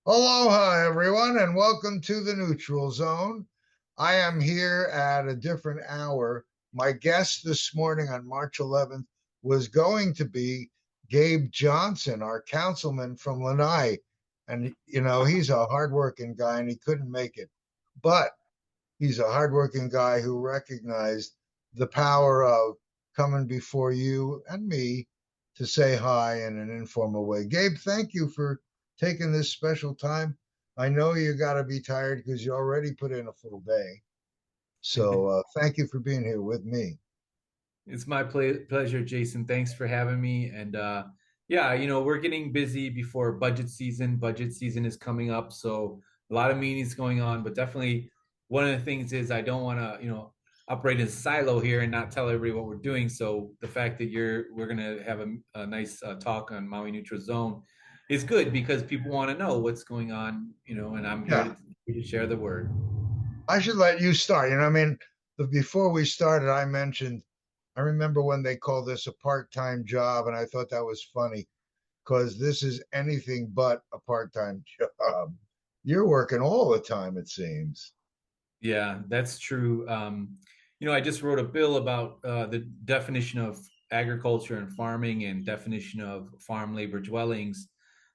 Aloha, everyone, and welcome to the Neutral Zone. I am here at a different hour. My guest this morning on March 11th was going to be Gabe Johnson, our councilman from Lana'i. And, he's a hardworking guy and he couldn't make it. But he's a hardworking guy who recognized the power of coming before you and me to say hi in an informal way. Gabe, thank you for taking this special time. I know you got to be tired because you already put in a full day. So thank you for being here with me. It's my pleasure, Jason. Thanks for having me. And yeah, we're getting busy before budget season. Budget season is coming up, so a lot of meetings going on. But definitely, one of the things is I don't want to, operate in a silo here and not tell everybody what we're doing. So the fact that we're gonna have a nice talk on Maui Neutral Zone is good because people want to know what's going on, and I'm here Yeah, to share the word. I should let you start. Before we started, I remember when they called this a part-time job, and I thought that was funny because this is anything but a part-time job. You're working all the time, it seems. Yeah, that's true. I just wrote a bill about the definition of agriculture and farming and definition of farm labor dwellings.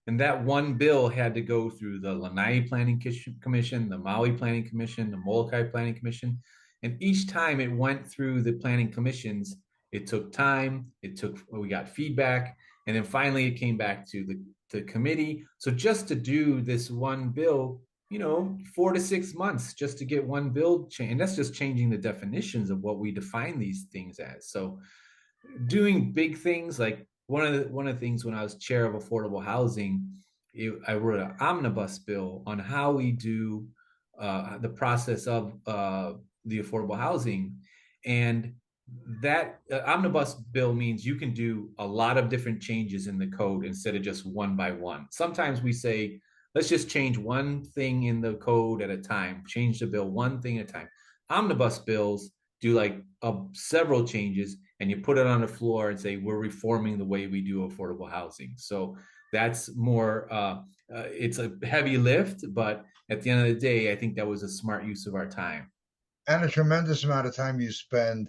And that one bill had to go through the Lanai Planning Commission, the Maui Planning Commission, the Molokai Planning Commission. And each time it went through the planning commissions, it took time, we got feedback, and then finally it came back to the committee. So just to do this one bill 4 to 6 months just to get one bill change. And that's just changing the definitions of what we define these things as. So doing big things like one of the things when I was chair of affordable housing, I wrote an omnibus bill on how we do the process of the affordable housing. And that omnibus bill means you can do a lot of different changes in the code instead of just one by one. Sometimes we say, let's just change one thing in the code at a time, change the bill one thing at a time. Omnibus bills do like several changes and you put it on the floor and say, we're reforming the way we do affordable housing. So that's more, it's a heavy lift, but at the end of the day, I think that was a smart use of our time. And a tremendous amount of time you spend,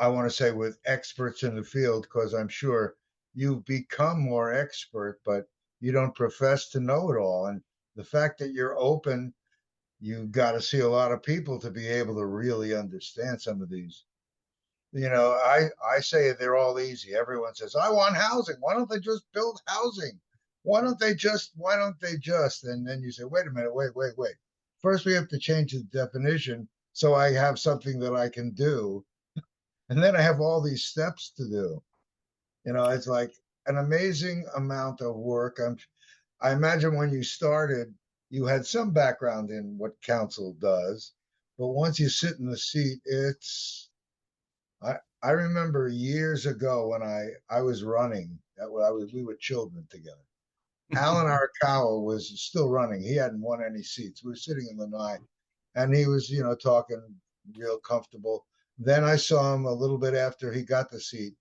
I want to say, with experts in the field, because I'm sure you've become more expert, but you don't profess to know it all. And the fact that you're open, you've got to see a lot of people to be able to really understand some of these. I say they're all easy. Everyone says, I want housing. Why don't they just build housing? Why don't they just? And then you say, wait a minute, wait. First, we have to change the definition so I have something that I can do. And then I have all these steps to do. It's like an amazing amount of work. I imagine when you started, you had some background in what council does, but once you sit in the seat, I remember years ago when I was running, we were children together. Alan Arakawa was still running. He hadn't won any seats. We were sitting in the night and he was, talking real comfortable. Then I saw him a little bit after he got the seat.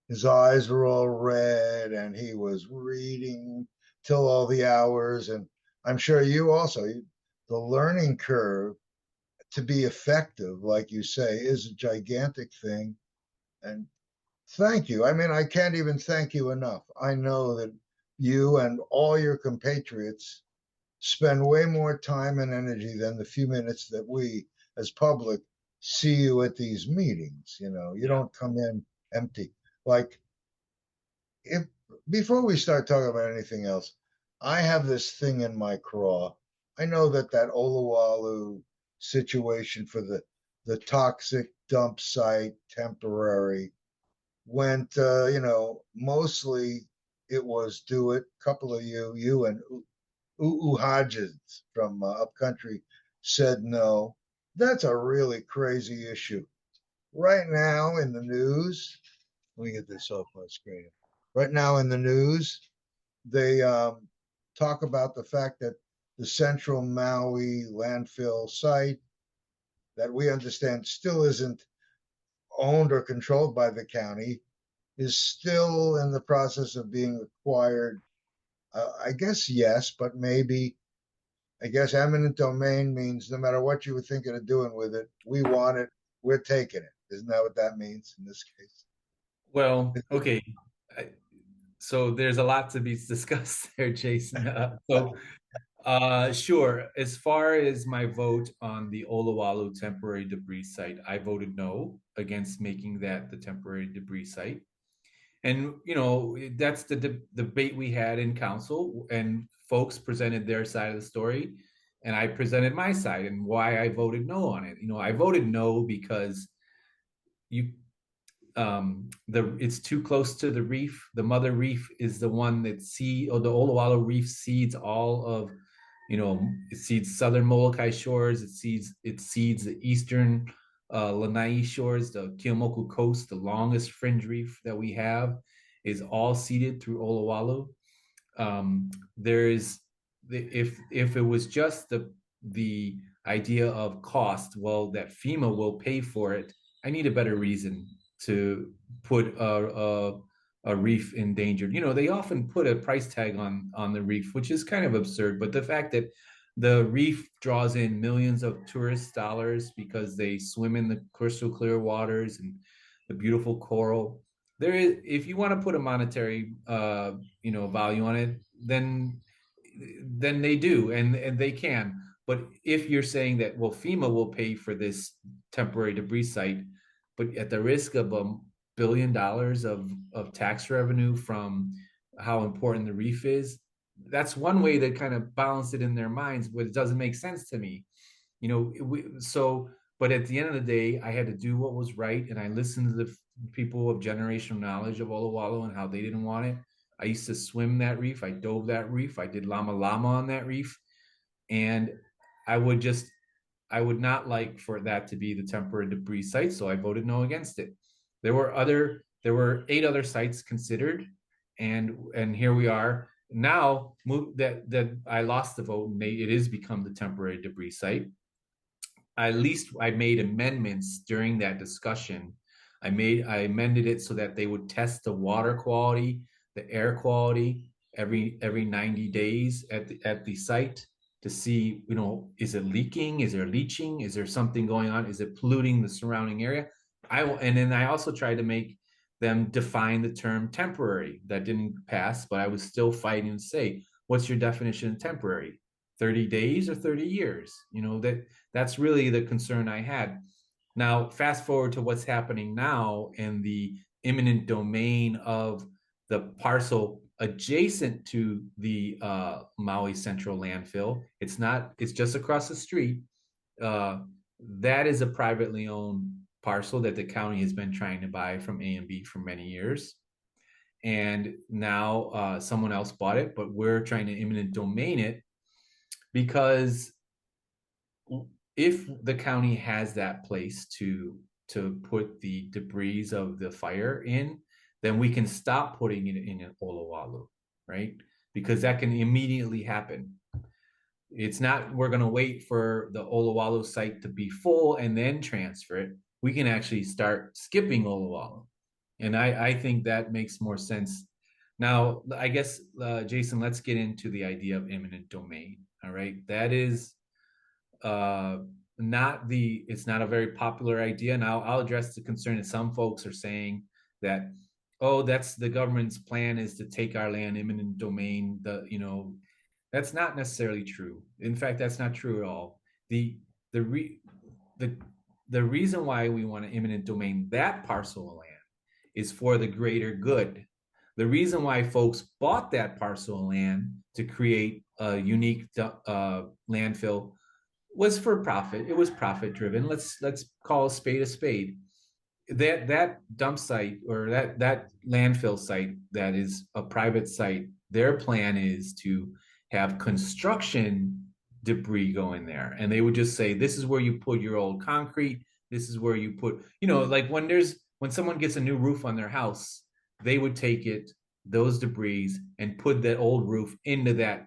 His eyes were all red and he was reading till all the hours. And I'm sure you also, the learning curve to be effective, like you say, is a gigantic thing. And thank you. I mean, I can't even thank you enough. I know that you and all your compatriots spend way more time and energy than the few minutes that we, as public, see you at these meetings. You Yeah. don't come in empty. Like, if before we start talking about anything else, I have this thing in my craw. I know that Olowalu situation for the toxic dump site temporary went, mostly it was do it. A couple of you and Hodges from Upcountry said no. That's a really crazy issue. Right now in the news, let me get this off my screen. Right now in the news, they talk about the fact that the central Maui landfill site that we understand still isn't owned or controlled by the county is still in the process of being acquired. I guess yes, but maybe. I guess eminent domain means no matter what you were thinking of doing with it, we want it, we're taking it. Isn't that what that means in this case? Well, okay. So there's a lot to be discussed there, Jason. Sure. As far as my vote on the Olowalu temporary debris site, I voted no against making that the temporary debris site. And that's the debate we had in council, and folks presented their side of the story, and I presented my side and why I voted no on it. I voted no because you it's too close to the reef. The mother reef is the one that or the Olowalu reef seeds all of, it seeds southern Molokai shores. It seeds the eastern Lana'i shores, the Keomoku coast, the longest fringe reef that we have, is all seeded through Olowalu. There is, if it was just the idea of cost, well, that FEMA will pay for it. I need a better reason to put a reef endangered. They often put a price tag on the reef, which is kind of absurd. But the fact that the reef draws in millions of tourist dollars because they swim in the crystal clear waters and the beautiful coral. There is, if you want to put a monetary value on it, then they do, and they can. But if you're saying that, well, FEMA will pay for this temporary debris site, but at the risk of $1 billion of tax revenue from how important the reef is, that's one way to kind of balance it in their minds, but it doesn't make sense to me. But at the end of the day, I had to do what was right, and I listened to the people of generational knowledge of Olowalu and how they didn't want it. I used to swim that reef. I dove that reef. I did llama llama on that reef. And I would just, I would not like for that to be the temporary debris site. So I voted no against it. There were 8 other sites considered. And here we are now, that I lost the vote, and it has become the temporary debris site. At least I made amendments during that discussion. I amended it so that they would test the water quality, the air quality every 90 days at the site to see, is it leaking? Is there leaching? Is there something going on? Is it polluting the surrounding area? And then I also tried to make them define the term temporary. That didn't pass, but I was still fighting to say, what's your definition of temporary? 30 days or 30 years? That's really the concern I had. Now, fast forward to what's happening now in the eminent domain of the parcel adjacent to the Maui Central landfill. It's just across the street. That is a privately owned parcel that the county has been trying to buy from A&B for many years. And now someone else bought it, but we're trying to eminent domain it because if the county has that place to put the debris of the fire in, then we can stop putting it in Olowalu, right? Because that can immediately happen. It's not, we're going to wait for the Olowalu site to be full and then transfer it. We can actually start skipping Olowalu. And I think that makes more sense. Now, I guess, Jason, let's get into the idea of eminent domain. All right. That is it's not a very popular idea. Now I'll address the concern that some folks are saying that, oh, that's the government's plan, is to take our land eminent domain. That's not necessarily true. In fact, that's not true at all. The reason why we want to eminent domain that parcel of land is for the greater good. The reason why folks bought that parcel of land to create a unique landfill was for profit. It was profit driven. Let's call a spade a spade. That dump site, or that landfill site that is a private site, their plan is to have construction debris go in there, and they would just say, this is where you put your old concrete. This is where you put, like when someone gets a new roof on their house, they would take those debris and put that old roof into that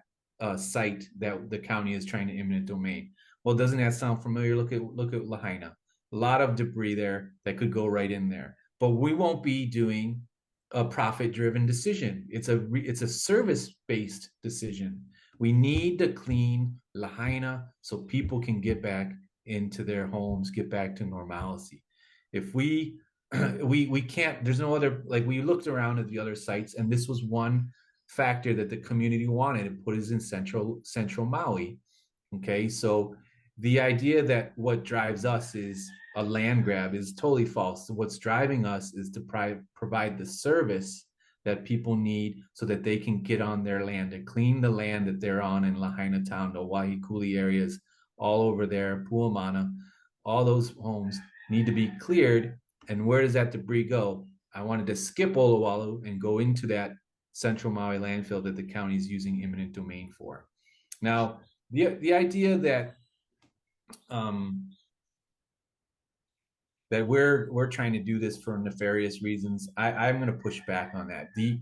site that the county is trying to eminent domain. Well, doesn't that sound familiar? Look at Lahaina. A lot of debris there that could go right in there. But we won't be doing a profit-driven decision. It's a service-based decision. We need to clean Lahaina so people can get back into their homes, get back to normalcy. If we we can't, there's no other, like, we looked around at the other sites, and this was one factor that the community wanted to put is in central Maui. Okay, so the idea that what drives us is a land grab is totally false. So what's driving us is to provide the service that people need so that they can get on their land, to clean the land that they're on in Lahaina Town, the Waiikuli areas, all over there, Puamana, all those homes need to be cleared. And where does that debris go? I wanted to skip Olowalu and go into that central Maui landfill that the county is using eminent domain for. Now, the idea that that we're trying to do this for nefarious reasons, I'm going to push back on that. The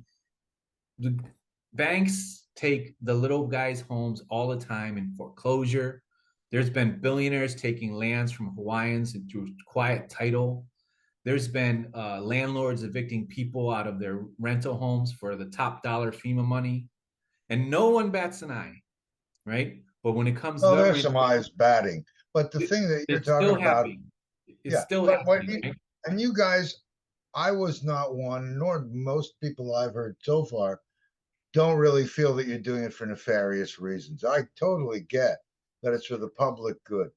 banks take the little guys' homes all the time in foreclosure. There's been billionaires taking lands from Hawaiians through quiet title. There's been landlords evicting people out of their rental homes for the top dollar FEMA money, and no one bats an eye, right? But when it comes to Well, there's government, some eyes batting, but the thing that you're it's talking still about, happening. It's yeah. still But what happening, you right? and you guys, I was not one, nor most people I've heard so far, don't really feel that you're doing it for nefarious reasons. I totally get that it's for the public good,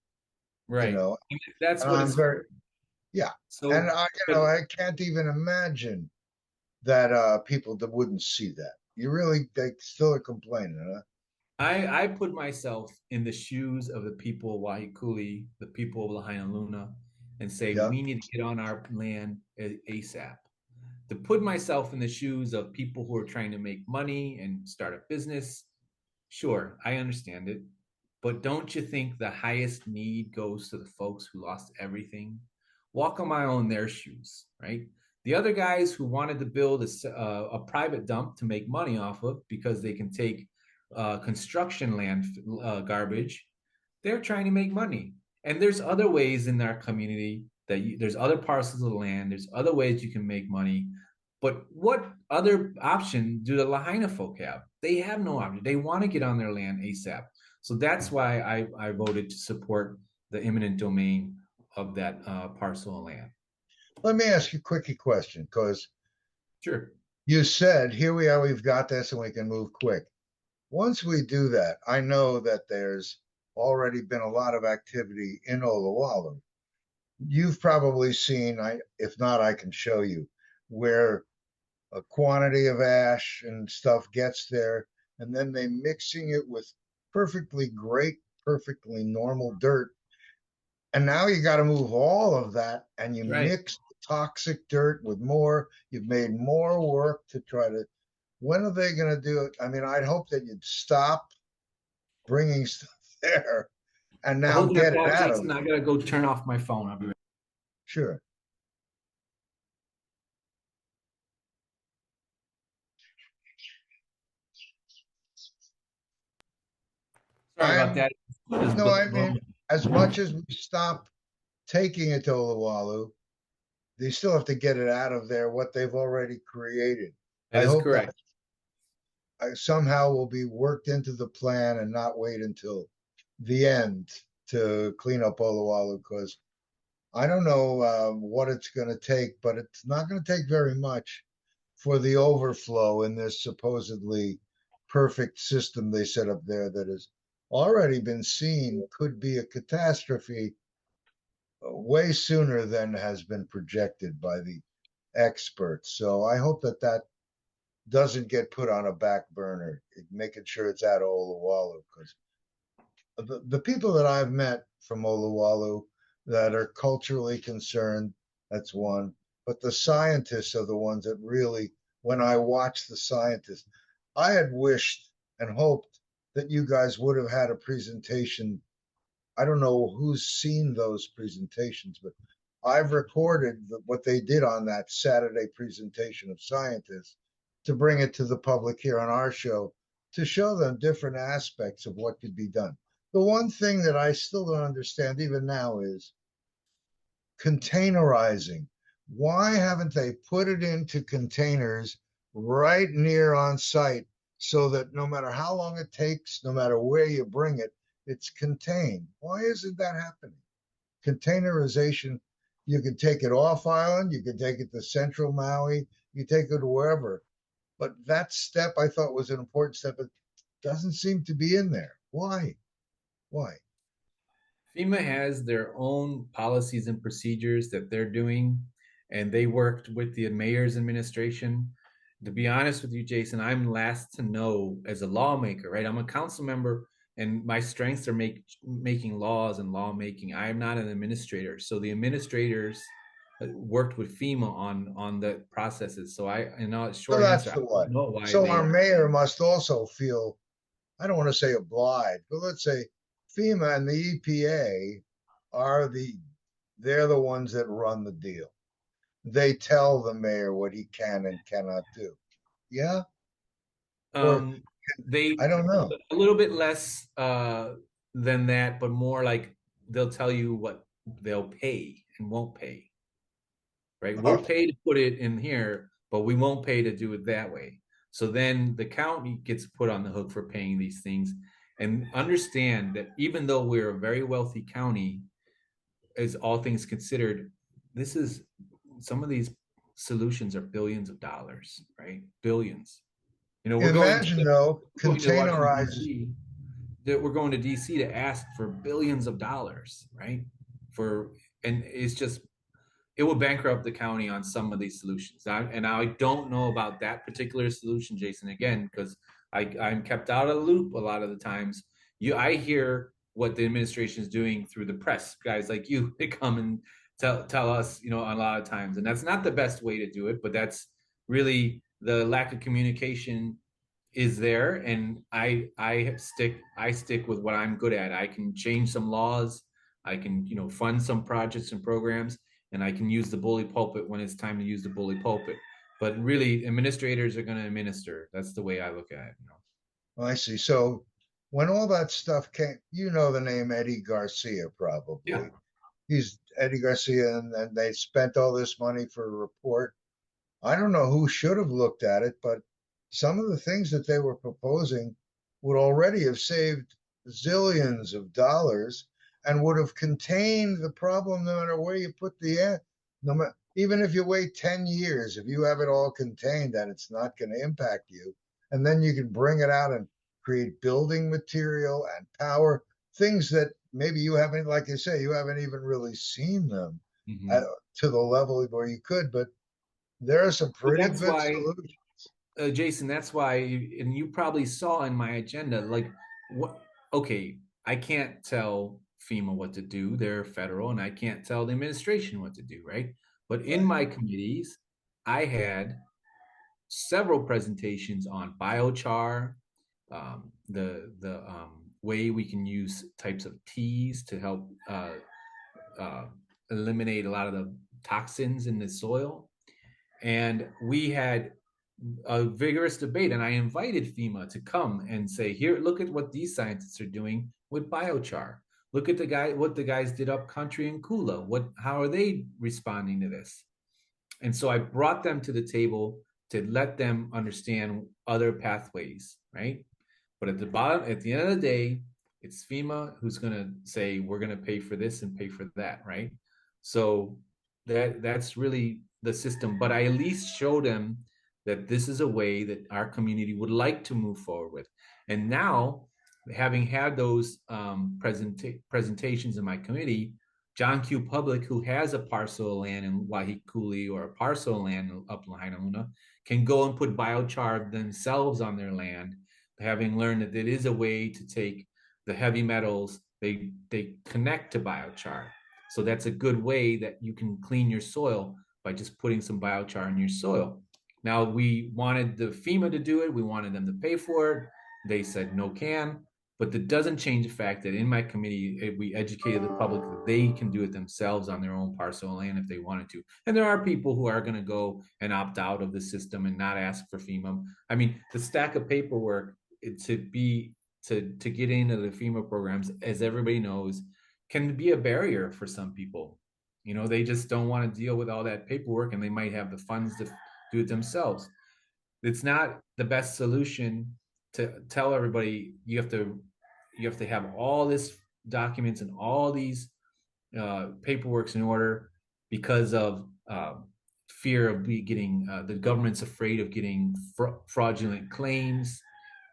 you Right. know, That's and what I'm it's very, for. yeah. And So, but I can't even imagine that people that wouldn't see that. You really, they still are complaining, huh? I put myself in the shoes of the people of Waiikuli, the people of Lahaina Luna, and say Yeah. we need to get on our land ASAP. To put myself in the shoes of people who are trying to make money and start a business, sure, I understand it. But don't you think the highest need goes to the folks who lost everything? Walk a mile in their shoes, right? The other guys who wanted to build a private dump to make money off of because they can take construction land garbage, they're trying to make money. And there's other ways in our community that there's other parcels of land, there's other ways you can make money. But what other option do the Lahaina folk have? They have no option. They want to get on their land ASAP. So that's why I voted to support the eminent domain of that parcel of land. Let me ask you a quickie question, because Sure. you said, here we are, we've got this and we can move quick. Once we do that, I know that there's already been a lot of activity in Olowalu. You've probably seen, if not, I can show you where a quantity of ash and stuff gets there, and then they mixing it with perfectly great, perfectly normal dirt. And now you got to move all of that and you Right. mix toxic dirt with more. You've made more work to try to. When are they going to do it? I mean, I'd hope that you'd stop bringing stuff there and now Hold that get it thought, out of Jason. there. I gotta go turn off my phone. I'll be right. Sure. Sorry about I'm that. no, I mean, as much as we stop taking it to Olowalu, they still have to get it out of there, what they've already created. That I is hope that correct. somehow will be worked into the plan and not wait until the end to clean up Olowalu, because I don't know what it's going to take, but it's not going to take very much for the overflow in this supposedly perfect system they set up there that has already been seen could be a catastrophe way sooner than has been projected by the experts. So I hope that that doesn't get put on a back burner, making sure it's at Olowalu, because the people that I've met from Olowalu that are culturally concerned, that's one. But the scientists are the ones that really, when I watch the scientists, I had wished and hoped that you guys would have had a presentation. I don't know who's seen those presentations, but I've recorded what they did on that Saturday presentation of scientists to bring it to the public here on our show to show them different aspects of what could be done. The one thing that I still don't understand even now is containerizing. Why haven't they put it into containers right near on site so that no matter how long it takes, no matter where you bring it, it's contained. Why isn't that happening? Containerization, you can take it off island, you can take it to central Maui, you take it wherever. But that step I thought was an important step. It doesn't seem to be in there. Why? Why? FEMA has their own policies and procedures that they're doing, and they worked with the mayor's administration. To be honest with you, Jason, I'm last to know as a lawmaker, right? I'm a council member, and my strengths are making laws and lawmaking. I'm not an administrator, so the administrators worked with FEMA on the processes. So in a So short that's answer, I the don't what. know why So our they. mayor must also feel, I don't want to say obliged, but let's say FEMA and the EPA are they're the ones that run the deal. They tell the mayor what he can and cannot do. Yeah? Or Um, they I don't know. a little bit less than that, but more like they'll tell you what they'll pay and won't pay, right? We'll pay to put it in here, but we won't pay to do it that way. So then the county gets put on the hook for paying these things. And understand that even though we're a very wealthy county, as all things considered, this is some of these solutions are billions of dollars, right? Billions. Imagine though, We're going to Washington containerized. D.C. That we're going to D.C. to ask for billions of dollars, right? For and it's just it will bankrupt the county on some of these solutions. And I don't know about that particular solution, Jason, again, because I'm kept out of the loop a lot of the times. I hear what the administration is doing through the press, guys like you, they come and tell us, a lot of times. And that's not the best way to do it, but that's really the lack of communication is there. And I stick with what I'm good at. I can change some laws, I can, fund some projects and programs, and I can use the bully pulpit when it's time to use the bully pulpit. But really, administrators are going to administer. That's the way I look at it. I see. So when all that stuff came, you know the name Eddie Garcia Yeah. probably. He's Eddie Garcia, and they spent all this money for a report. I don't know who should have looked at it, but some of the things that they were proposing would already have saved zillions of dollars and would have contained the problem no matter where you put the air. No matter, even if you wait 10 years, if you have it all contained and it's not going to impact you, and then you can bring it out and create building material and power, things that maybe you haven't, like you say, you haven't even really seen them at, Mm-hmm. to the level where you could, but there are some But pretty that's good why, solutions. Jason, that's why, and you probably saw in my agenda, like, what, okay, I can't tell FEMA what to do. They're federal, and I can't tell the administration what to do, right? But in Right. my committees, I had several presentations on biochar, the way we can use types of teas to help uh, eliminate a lot of the toxins in the soil. And we had a vigorous debate, and I invited FEMA to come and say, "Here, look at what these scientists are doing with biochar. Look at what the guys did up country in Kula. How are they responding to this?" And so I brought them to the table to let them understand other pathways, right? But at the end of the day, it's FEMA who's going to say we're going to pay for this and pay for that, right? So that's really the system. But I at least show them that this is a way that our community would like to move forward with. And now, having had those presentations in my committee, John Q. Public, who has a parcel of land in Waiakule or a parcel of land up Lahaina, can go and put biochar themselves on their land, having learned that it is a way to take the heavy metals, they connect to biochar. So that's a good way that you can clean your soil by just putting some biochar in your soil. Now, we wanted the FEMA to do it. We wanted them to pay for it. They said no can. But that doesn't change the fact that in my committee, we educated the public that they can do it themselves on their own parcel of land if they wanted to. And there are people who are going to go and opt out of the system and not ask for FEMA. I mean, the stack of paperwork to get into the FEMA programs, as everybody knows, can be a barrier for some people. They just don't want to deal with all that paperwork, and they might have the funds to do it themselves. It's not the best solution, to tell everybody you have to have all this documents and all these paperwork's in order because of fear of getting the government's afraid of getting fraudulent claims,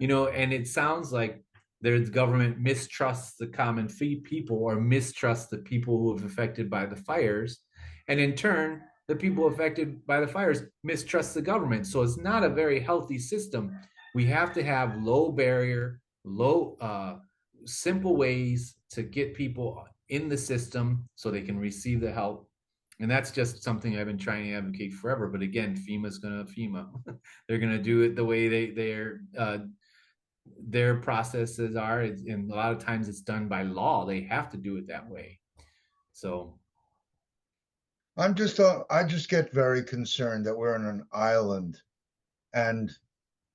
and it sounds like the government mistrusts the common people or mistrusts the people who have affected by the fires, and in turn the people affected by the fires mistrust the government. So it's not a very healthy system. We have to have low barrier, low simple ways to get people in the system so they can receive the help. And that's just something I've been trying to advocate forever. But again, FEMA's going to FEMA. They're going to do it the way their processes are, and a lot of times it's done by law. They have to do it that way. So I just get very concerned that we're on an island and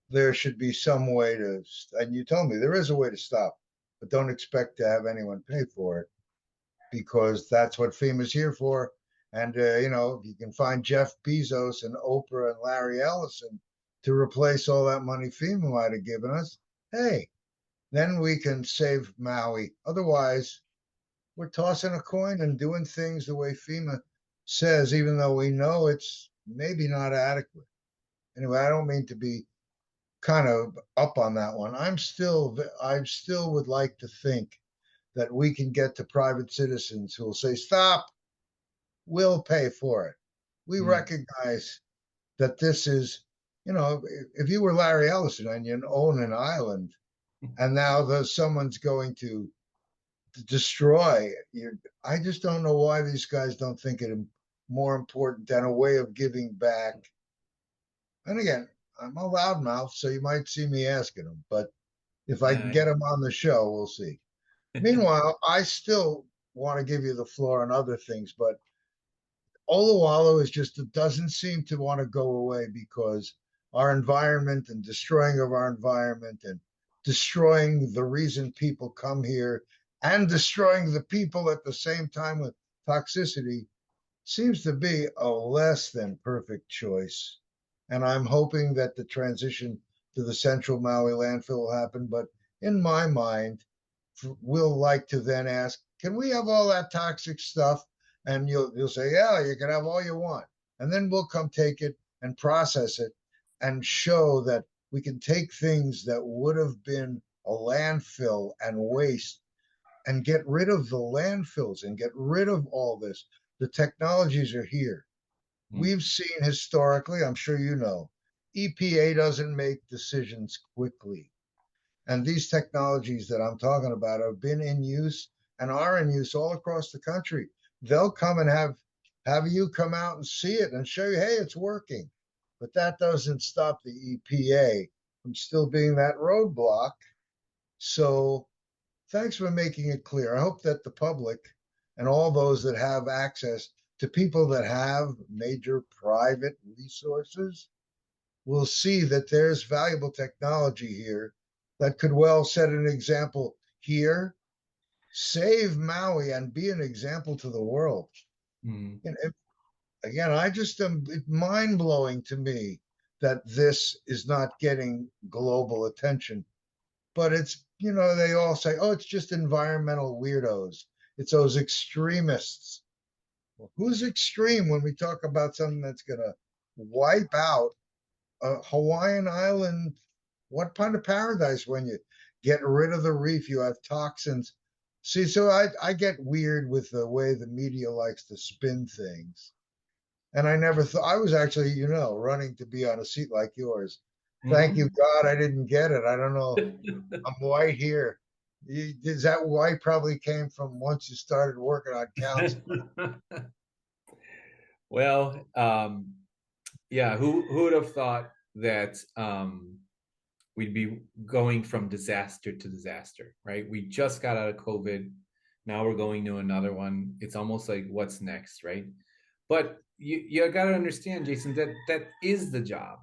there should be some way to, and you told me there is a way to stop, but don't expect to have anyone pay for it because that's what FEMA's here for. And, if you can find Jeff Bezos and Oprah and Larry Ellison to replace all that money FEMA might have given us, hey, then we can save Maui. Otherwise, we're tossing a coin and doing things the way FEMA says, even though we know it's maybe not adequate. Anyway, I don't mean to be kind of up on that one. I still would like to think that we can get to private citizens who will say, stop, we'll pay for it. We recognize that this is, if you were Larry Ellison and you own an island and now someone's going to destroy it, I just don't know why these guys don't think it more important than a way of giving back. And again, I'm a loudmouth, so you might see me asking them, but if I can yeah. get them on the show, we'll see. Meanwhile, I still want to give you the floor on other things, but Olowalu is just, it doesn't seem to want to go away because our environment and destroying of our environment and destroying the reason people come here and destroying the people at the same time with toxicity seems to be a less than perfect choice. And I'm hoping that the transition to the central Maui landfill will happen. But in my mind, we'll like to then ask, can we have all that toxic stuff? And you'll say, yeah, you can have all you want. And then we'll come take it and process it and show that we can take things that would have been a landfill and waste and get rid of the landfills and get rid of all this. The technologies are here. We've seen historically, I'm sure you know, EPA doesn't make decisions quickly. And these technologies that I'm talking about have been in use and are in use all across the country. They'll come and have you come out and see it and show you, hey, it's working. But that doesn't stop the EPA from still being that roadblock. So thanks for making it clear. I hope that the public and all those that have access to people that have major private resources will see that there's valuable technology here that could well set an example here, save Maui, and be an example to the world. Mm. And again, I just am mind blowing to me that this is not getting global attention. But it's, they all say, oh, it's just environmental weirdos. It's those extremists. Well, who's extreme when we talk about something that's going to wipe out a Hawaiian island? What kind of paradise when you get rid of the reef? You have toxins. See, so I get weird with the way the media likes to spin things. And I never thought I was actually, running to be on a seat like yours. Thank you, God, I didn't get it. I don't know. I'm white here. Is that white probably came from once you started working on council? Well, yeah, who would have thought that we'd be going from disaster to disaster, right? We just got out of COVID. Now we're going to another one. It's almost like what's next, right? But you got to understand, Jason, that is the job,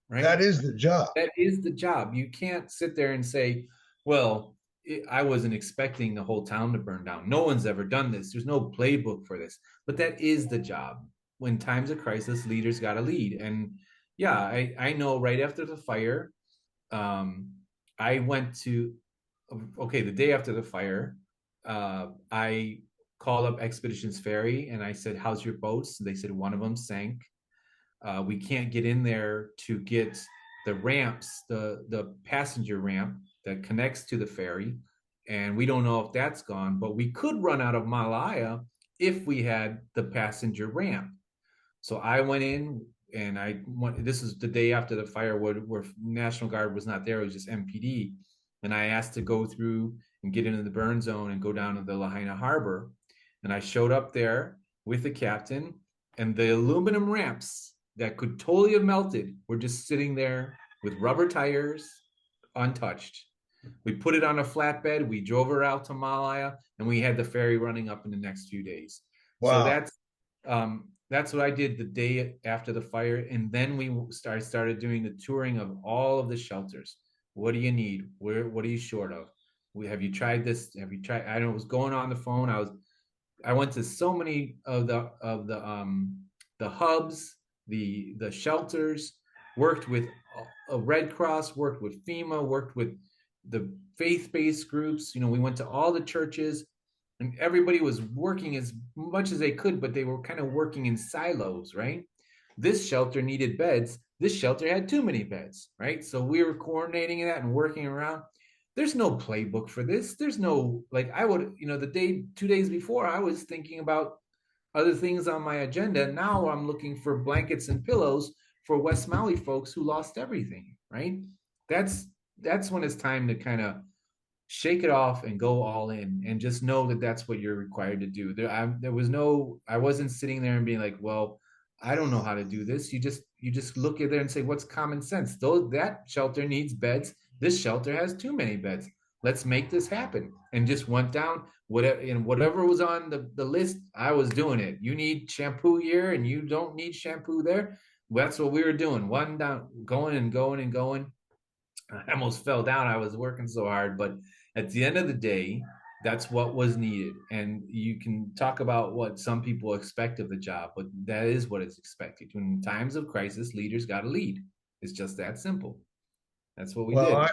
right? That is the job. That is the job. You can't sit there and say, well, I wasn't expecting the whole town to burn down. No one's ever done this. There's no playbook for this. But that is the job. When times of crisis, leaders got to lead. And yeah, I know right after the fire, I went to, okay, the day after the fire, I called up Expeditions Ferry and I said, "How's your boats?" They said one of them sank. We can't get in there to get the ramps, the passenger ramp that connects to the ferry, and we don't know if that's gone. But we could run out of Malaya if we had the passenger ramp. So I went in and I went, this is the day after the fire where National Guard was not there, it was just MPD. And I asked to go through and get into the burn zone and go down to the Lahaina Harbor. And I showed up there with the captain, and the aluminum ramps that could totally have melted were just sitting there with rubber tires, untouched. We put it on a flatbed, we drove her out to Malaya, and we had the ferry running up in the next few days. So Wow. that's what I did the day after the fire, and then we started doing the touring of all of the shelters. What do you need? What are you short of? Have you tried this? Have you tried? I know it was going on the phone. I went to so many of the hubs, the shelters, worked with a Red Cross, worked with FEMA, worked with the faith-based groups. We went to all the churches, and everybody was working as much as they could, but they were kind of working in silos, right? This shelter needed beds. This shelter had too many beds, right? So we were coordinating that and working around. There's no playbook for this. There's no, like, I would, the day, 2 days before, I was thinking about other things on my agenda. Now I'm looking for blankets and pillows for West Maui folks who lost everything, right? That's that's when it's time to kind of shake it off and go all in and just know that that's what you're required to do. There was no, I wasn't sitting there and being like, well, I don't know how to do this. You just look at there and say, what's common sense? Though that shelter needs beds, this shelter has too many beds. Let's make this happen. And just went down whatever was on the list, I was doing it. You need shampoo here and you don't need shampoo there. Well, that's what we were doing. One down, going and going and going. I almost fell down. I was working so hard, but at the end of the day, that's what was needed. And you can talk about what some people expect of the job, but that is what is expected. In times of crisis, leaders got to lead. It's just that simple. That's what we Well, did.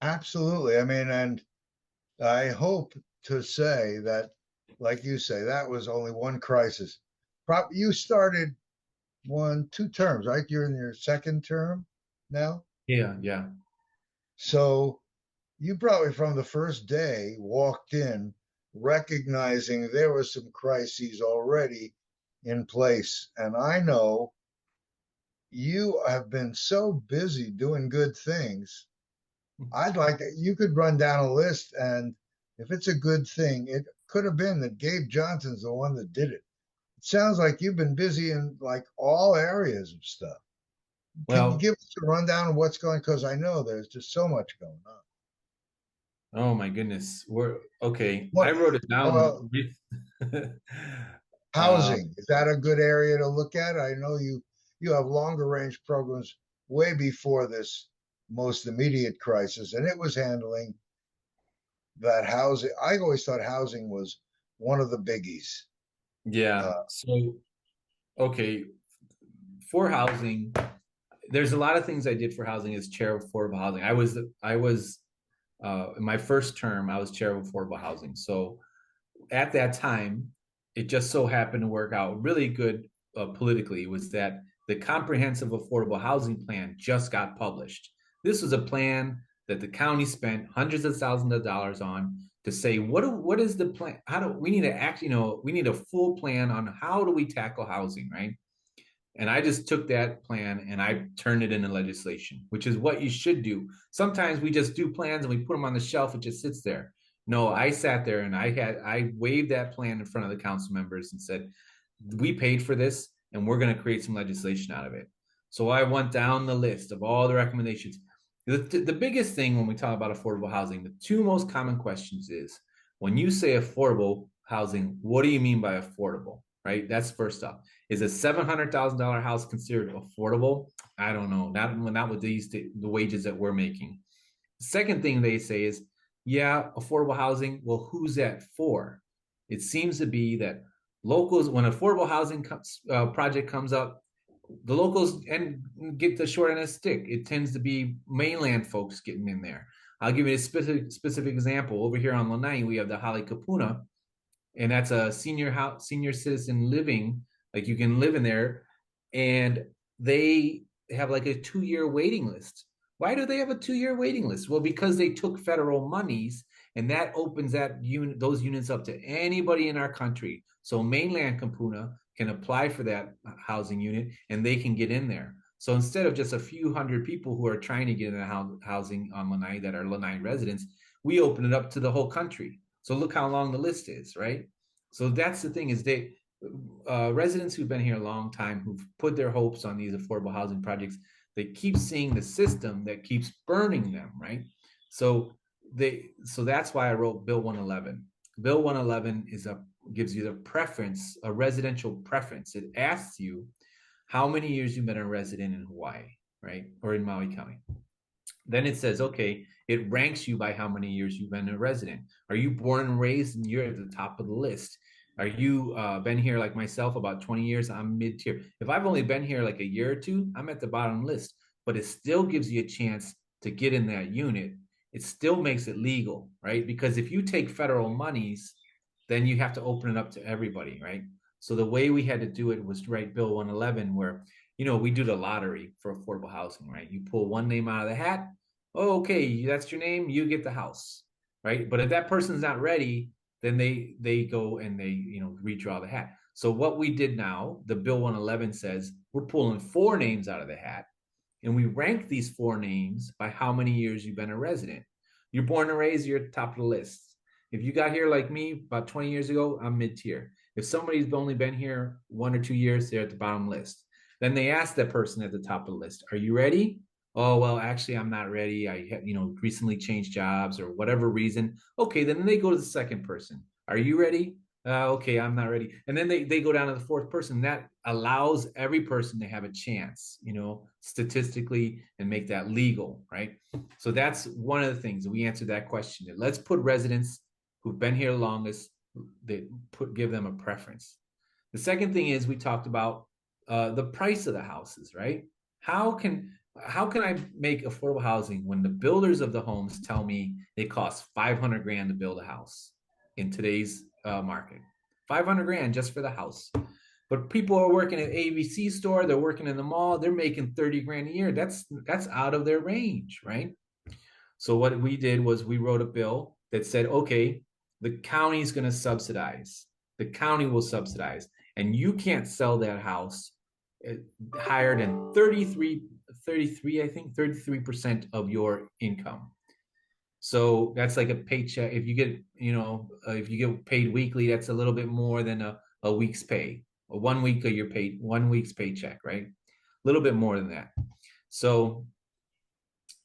absolutely. I mean, and I hope to say that, like you say, that was only one crisis. You started 2 terms, right? You're in your second term now. Yeah, yeah. So you probably from the first day walked in recognizing there was some crises already in place. And I know you have been so busy doing good things. I'd like that you could run down a list, and if it's a good thing, it could have been that Gabe Johnson's the one that did it. It sounds like you've been busy in like all areas of stuff. Can you Well, give us a rundown of what's going? Because I know there's just so much going on. oh my goodness. We're okay. What? I wrote it Well, down. uh, housing, is that a good area to look at? I know you have longer range programs way before this most immediate crisis, and it was handling that housing. I always thought housing was one of the biggies. yeah. Uh, So, okay, for housing, there's a lot of things I did for housing as chair of affordable housing. I was in my first term, I was chair of affordable housing. So at that time, it just so happened to work out really good politically. Was that the comprehensive affordable housing plan just got published? This was a plan that the county spent hundreds of thousands of dollars on to say what is the plan? How do we need to act? We need a full plan on how do we tackle housing, right? And I just took that plan and I turned it into legislation, which is what you should do. Sometimes we just do plans and we put them on the shelf, it just sits there. No, I sat there and I waved that plan in front of the council members and said, we paid for this and we're going to create some legislation out of it. So I went down the list of all the recommendations. The biggest thing when we talk about affordable housing, the two most common questions is when you say affordable housing, what do you mean by affordable? Right? That's first up. Is a $700,000 house considered affordable? I don't know. Not with the wages that we're making. The second thing they say is, yeah, affordable housing. Well, who's that for? It seems to be that locals, when affordable housing project comes up, the locals and get the short end of the stick. It tends to be mainland folks getting in there. I'll give you a specific example. Over here on Lanai, we have the Hale Kapuna, and that's a senior citizen living. Like you can live in there, and they have like a 2 year waiting list. Why do they have a 2 year waiting list? Well, because they took federal monies, and that opens those units up to anybody in our country. So mainland Kapuna can apply for that housing unit, and they can get in there. So instead of just a few hundred people who are trying to get in the housing on Lanai that are Lanai residents, we open it up to the whole country. So look how long the list is, right? So that's the thing is residents who've been here a long time, who've put their hopes on these affordable housing projects, they keep seeing the system that keeps burning them, right? So so that's why I wrote Bill 111. Bill 111 gives you the preference, a residential preference. It asks you how many years you've been a resident in Hawaii, right? Or in Maui County. Then it says, okay, it ranks you by how many years you've been a resident. Are you born and raised and you're at the top of the list? Are you been here like myself about 20 years? I'm mid tier. If I've only been here like a year or two, I'm at the bottom list, but it still gives you a chance to get in that unit. It still makes it legal, right? Because if you take federal monies, then you have to open it up to everybody, right? So the way we had to do it was to write Bill 111, where we do the lottery for affordable housing, right? You pull one name out of the hat. Oh, okay, that's your name. You get the house, right? But if that person's not ready, then they go and they redraw the hat. So what we did now, the Bill 111 says we're pulling four names out of the hat, and we rank these four names by how many years you've been a resident. You're born and raised, you're at the top of the list. If you got here like me about 20 years ago, I'm mid tier. If somebody's only been here 1 or 2 years, they're at the bottom list. Then they ask that person at the top of the list, "Are you ready?" "Oh, well, actually, I'm not ready. I have, recently changed jobs or whatever reason." Okay, then they go to the second person. "Are you ready?" Okay, I'm not ready. And then they go down to the fourth person. That allows every person to have a chance, statistically, and make that legal, right? So that's one of the things we answered that question. Let's put residents who've been here longest, give them a preference. The second thing is we talked about the price of the houses, right? How can I make affordable housing when the builders of the homes tell me it costs 500 grand to build a house in today's market? 500 grand just for the house. But people are working at ABC store, they're working in the mall, they're making 30 grand a year. That's out of their range, right? So what we did was we wrote a bill that said, okay, the county's going to subsidize. The county will subsidize, and you can't sell that house higher than 33, I think 33% of your income. So that's like a paycheck. If you get paid weekly, that's a little bit more than a week's pay. Or 1 week of your paid 1 week's paycheck, right? A little bit more than that. So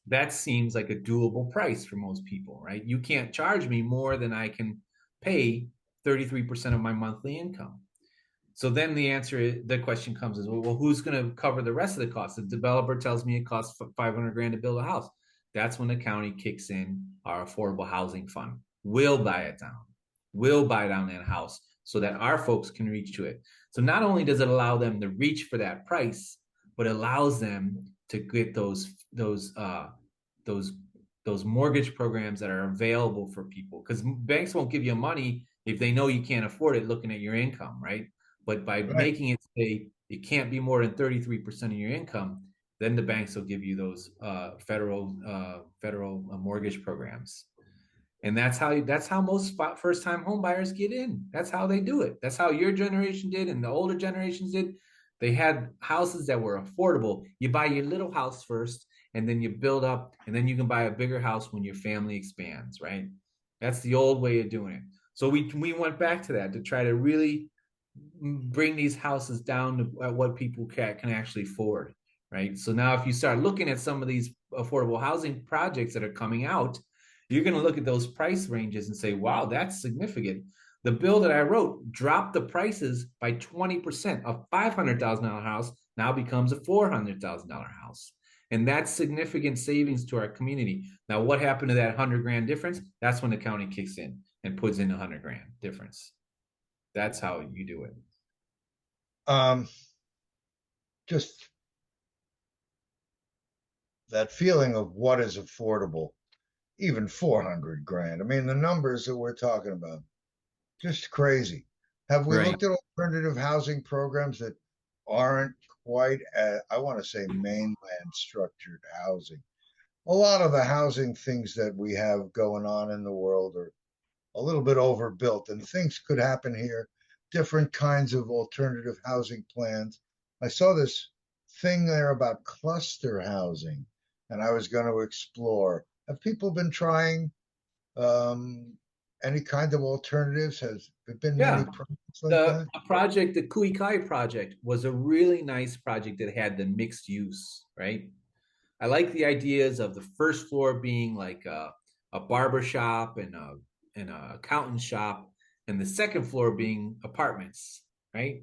that seems like a doable price for most people, right? You can't charge me more than I can pay 33% of my monthly income. So then the question comes is, well, who's going to cover the rest of the costs? The developer tells me it costs 500 grand to build a house. That's when the county kicks in our affordable housing fund. We'll buy it down. We'll buy down that house so that our folks can reach to it. So not only does it allow them to reach for that price, but it allows them to get those mortgage programs that are available for people, because banks won't give you money if they know you can't afford it looking at your income, right? But by Right. making it say it can't be more than 33% of your income, then the banks will give you those federal mortgage programs. And that's how most first time home buyers get in. That's how they do it. That's how your generation did and the older generations did. They had houses that were affordable. You buy your little house first, and then you build up, and then you can buy a bigger house when your family expands, right? That's the old way of doing it. So we went back to that to try to really bring these houses down to what people can actually afford, right? So now if you start looking at some of these affordable housing projects that are coming out, you're going to look at those price ranges and say, wow, that's significant. The bill that I wrote dropped the prices by 20%. A $500,000 house now becomes a $400,000 house. And that's significant savings to our community. Now, what happened to that 100 grand difference? That's when the county kicks in and puts in 100 grand difference. That's how you do it. Um, just that feeling of what is affordable. even 400 grand. I mean, the numbers that we're talking about, just crazy. Have we Right. looked at alternative housing programs that aren't quite, I want to say, mainland structured housing? A lot of the housing things that we have going on in the world are a little bit overbuilt, and things could happen here. Different kinds of alternative housing plans. I saw this thing there about cluster housing, and I was going to explore. Have people been trying um, any kind of alternatives? Has there been many Yeah. projects like The that? project, the Kuikai project, was a really nice project that had the mixed use, right? I like the ideas of the first floor being like a barber shop and a accountant shop, and the second floor being apartments, right?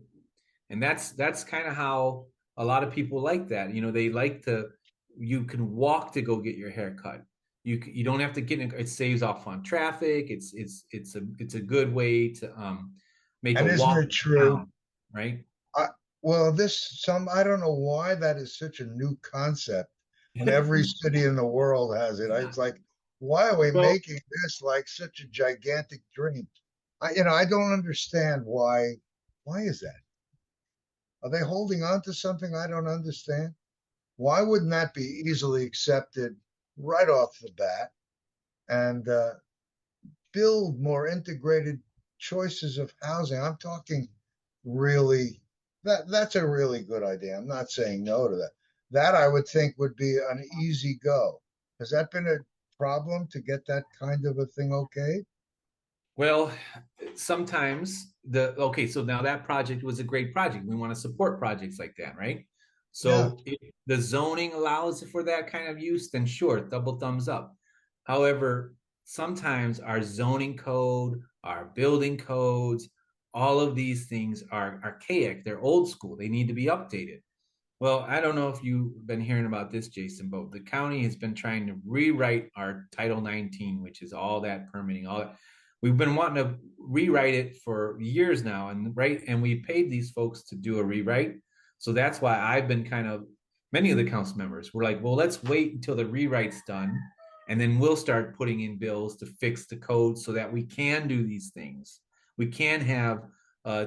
And that's kind of how a lot of people like that. You know, they like to you can walk to go get your hair cut. You don't have to get in, it saves off on traffic. It's a good way to make a And isn't walk it true? down, right? I, well, I don't know why that is such a new concept when every city in the world has it. It's like, why are we Well, making this like such a gigantic dream? I don't understand why. Why is that? Are they holding on to something I don't understand? Why wouldn't that be easily accepted right off the bat and build more integrated choices of housing? I'm talking really that's a really good idea. I'm not saying no to that. That I would think would be an easy go. Has that been a problem to get that kind of a thing okay? well, sometimes the okay, so now that project was a great project. We want to support projects like that, right? Yeah. So if the zoning allows for that kind of use, then sure, double thumbs up. However, sometimes our zoning code, our building codes, all of these things are archaic. They're old school. They need to be updated. Well, I don't know if you've been hearing about this, Jason, but the county has been trying to rewrite our Title 19, which is all that permitting, all that. We've been wanting to rewrite it for years now, and we paid these folks to do a rewrite. So that's why I've been kind of many of the council members were like, well, let's wait until the rewrite's done, and then we'll start putting in bills to fix the code so that we can do these things. We can have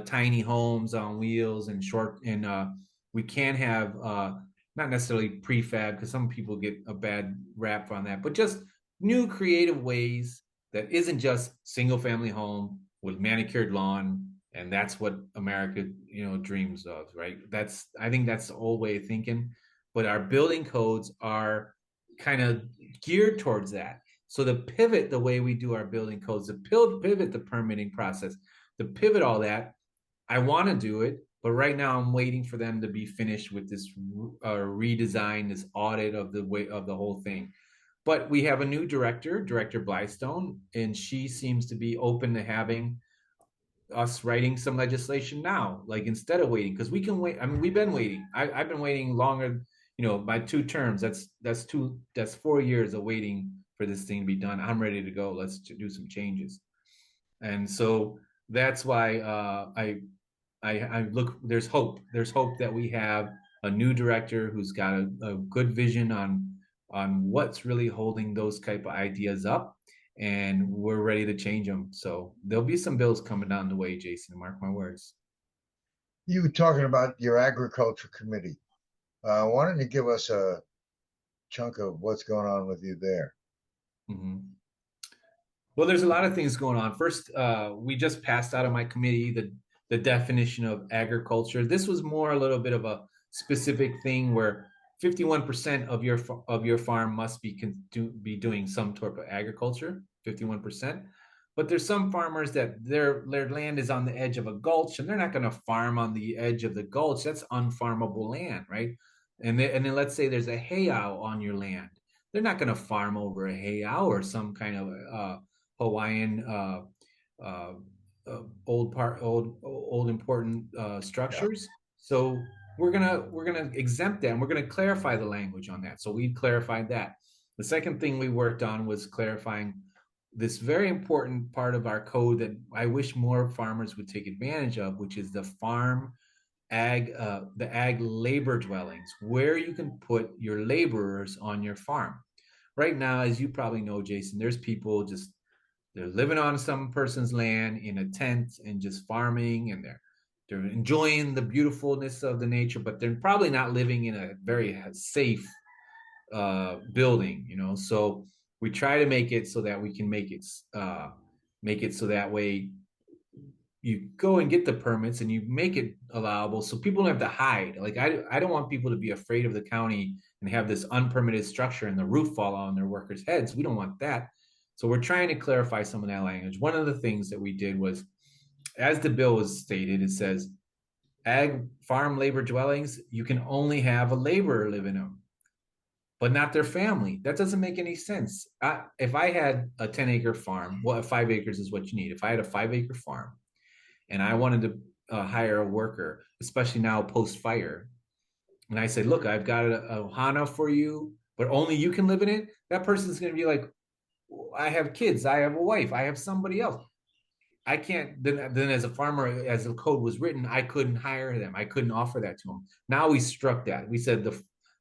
tiny homes on wheels and short and we can have not necessarily prefab because some people get a bad rap on that, but just new creative ways that isn't just single family home with manicured lawn and that's what America dreams of, right? That's I think that's the old way of thinking, but our building codes are kind of geared towards that. So to pivot the way we do our building codes, to pivot the permitting process, to pivot all that, I want to do it, but right now I'm waiting for them to be finished with this redesign, this audit of the way of the whole thing. But we have a new director, Director Blystone, and she seems to be open to having us writing some legislation now, like instead of waiting, because we can wait. I mean, we've been waiting. I've been waiting longer. By 2 terms. That's 4 years of waiting for this thing to be done. I'm ready to go. Let's do some changes. And so that's why I look. There's hope. There's hope that we have a new director who's got a good vision on what's really holding those type of ideas up, and we're ready to change them. So there'll be some bills coming down the way, Jason. Mark my words. You were talking about your agriculture committee. Why don't you give us a chunk of what's going on with you there? Mm-hmm. Well, there's a lot of things going on. First, we just passed out of my committee the definition of agriculture. This was more a little bit of a specific thing where 51% of your farm must be doing some sort of agriculture. 51%. But there's some farmers that their land is on the edge of a gulch and they're not going to farm on the edge of the gulch. That's unfarmable land, right? And then let's say there's a heiau on your land. They're not going to farm over a heiau or some kind of Hawaiian uh, old important Yeah. structures. So we're gonna exempt that, and we're gonna clarify the language on that. So we clarified that. The second thing we worked on was clarifying this very important part of our code that I wish more farmers would take advantage of, which is the ag labor dwellings, where you can put your laborers on your farm. right now, as you probably know, Jason, there's people just they're living on some person's land in a tent and just farming, and they're enjoying the beautifulness of the nature, but they're probably not living in a very safe building, you know. So we try to make it so that we can make it so that way you go and get the permits and you make it allowable so people don't have to hide. Like I don't want people to be afraid of the county and have this unpermitted structure and the roof fall on their workers' heads. We don't want that. So we're trying to clarify some of that language. One of the things that we did was, as the bill was stated, it says ag farm labor dwellings, you can only have a laborer live in them, but not their family. That doesn't make any sense. If I had a 10-acre farm, well, 5 acres is what you need. If I had a 5-acre farm and I wanted to hire a worker, especially now post fire, and I said, look, I've got a Hana for you, but only you can live in it, that person's going to be like, I have kids, I have a wife, I have somebody else. I can't then as a farmer, as the code was written, I couldn't hire them. I couldn't offer that to them. Now we struck that. We said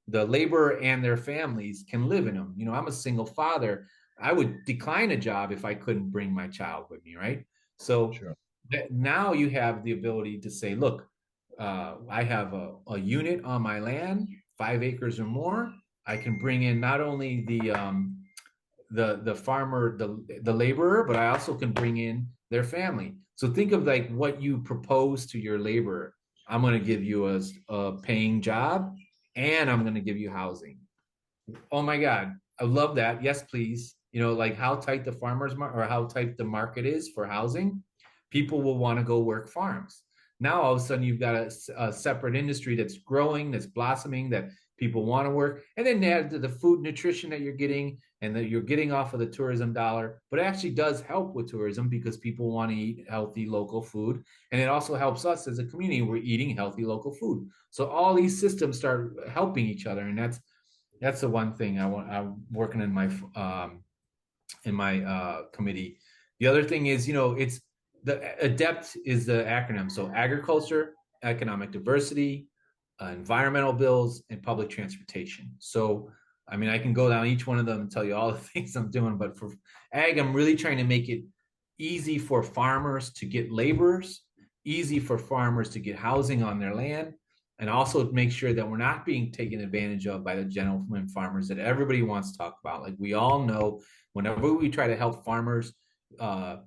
the laborer and their families can live in them. You know, I'm a single father. I would decline a job if I couldn't bring my child with me, right? So Sure. now you have the ability to say, look, I have a unit on my land, 5 acres or more. I can bring in not only the farmer, the laborer, but I also can bring in their family. So think of like what you propose to your laborer. I'm going to give you a paying job, and I'm going to give you housing. Oh my God, I love that. Yes, please. You know, like how tight the farmers market or how tight the market is for housing, people will want to go work farms. Now all of a sudden you've got a separate industry that's growing, that's blossoming, that people want to work, and then add to the food nutrition that you're getting and that you're getting off of the tourism dollar. But it actually does help with tourism because people want to eat healthy local food, and it also helps us as a community. We're eating healthy local food, so all these systems start helping each other, and that's the one thing I'm working in my committee. The other thing is, you know, it's the ADEPT is the acronym. So agriculture, economic diversity, environmental bills, and public transportation. So, I mean, I can go down each one of them and tell you all the things I'm doing, but for ag, I'm really trying to make it easy for farmers to get laborers, easy for farmers to get housing on their land, and also make sure that we're not being taken advantage of by the gentleman farmers that everybody wants to talk about. Like we all know, whenever we try to help farmers uh,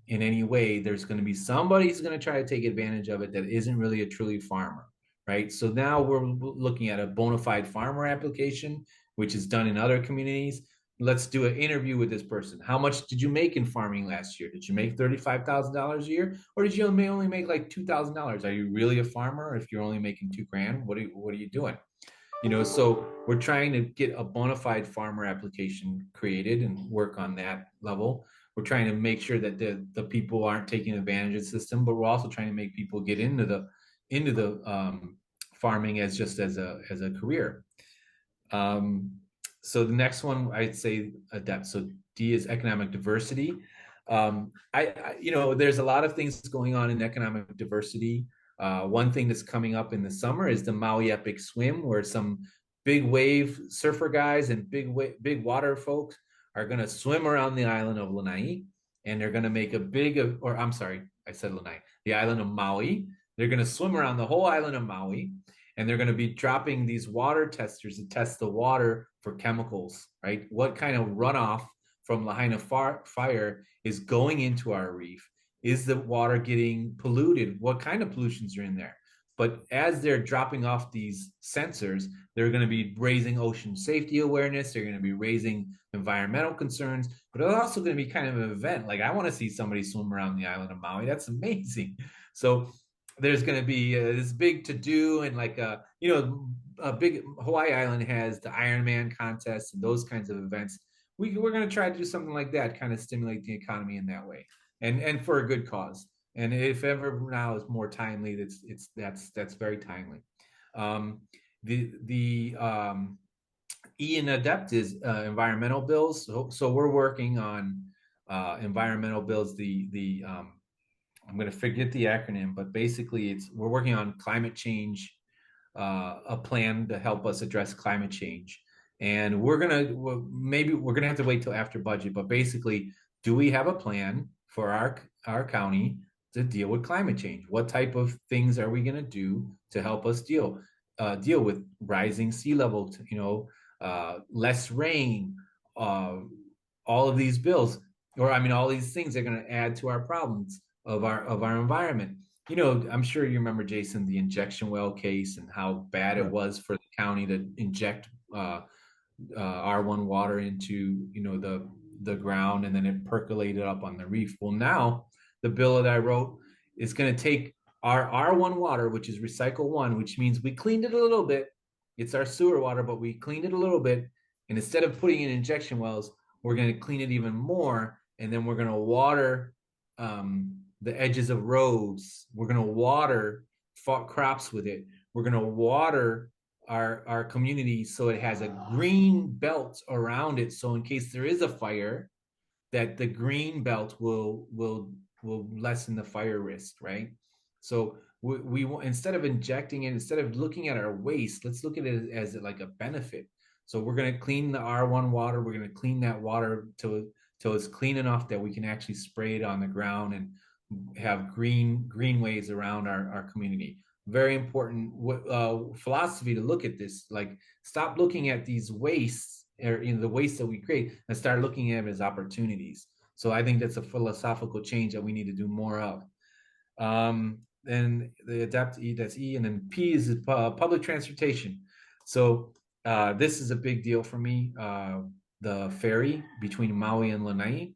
in any way, there's going to be somebody who's going to try to take advantage of it that isn't really a truly farmer, right? So now we're looking at a bona fide farmer application, which is done in other communities. Let's do an interview with this person. How much did you make in farming last year? Did you make $35,000 a year, or did you only make like $2,000? Are you really a farmer if you're only making $2,000? What are you doing? You know, so we're trying to get a bona fide farmer application created and work on that level. We're trying to make sure that the people aren't taking advantage of the system, but we're also trying to make people get into the farming as just as a career. So the next one I'd say adapt. So D is economic diversity. You know, there's a lot of things going on in economic diversity. One thing that's coming up in the summer is the Maui Epic Swim, where some big wave surfer guys and big water folks are going to swim around the island of Lana'i, and they're going to make a big, or I'm sorry, I said Lana'i, the island of Maui. They're going to swim around the whole island of Maui, and they're going to be dropping these water testers to test the water for chemicals, right? What kind of runoff from Lahaina fire is going into our reef? Is the water getting polluted? What kind of pollutions are in there? But as they're dropping off these sensors, they're going to be raising ocean safety awareness. They're going to be raising environmental concerns, but it's also going to be kind of an event. Like I want to see somebody swim around the island of Maui. That's amazing. So there's going to be this big to do, and like you know, a big Hawaii Island has the Ironman contest and those kinds of events. We're going to try to do something like that, kind of stimulate the economy in that way, and for a good cause. And if ever now is more timely, that's very timely. Um, the E in adept is environmental bills. So we're working on environmental bills. The I'm going to forget the acronym, but basically, we're working on climate change, a plan to help us address climate change. And maybe we're gonna have to wait till after budget, but basically, do we have a plan for our county to deal with climate change? What type of things are we gonna do to help us deal with rising sea level, less rain, uh, all of these bills, or I mean, all these things are going to add to our problems of our environment. I'm sure you remember, Jason, the injection well case and how bad it Sure. was for the county to inject R1 water into the ground, and then it percolated up on the reef. Well, now the bill that I wrote is going to take our R1 water, which is recycle one, which means we cleaned it a little bit. It's our sewer water, but we cleaned it a little bit. And instead of putting in injection wells, we're going to clean it even more. And then we're going to water the edges of roads. We're going to water crops with it. We're going to water our community so it has a green belt around it. So in case there is a fire, that the green belt will lessen the fire risk, right? So we instead of injecting it, instead of looking at our waste, let's look at it as like a benefit. So we're going to clean the R1 water. We're going to clean that water till it's clean enough that we can actually spray it on the ground and have greenways around our community. Very important philosophy to look at this. Like, stop looking at these wastes, or the waste that we create, and start looking at them as opportunities. So I think that's a philosophical change that we need to do more of. And the adapt E, that's E, and then P is public transportation. So this is a big deal for me. The ferry between Maui and Lana'i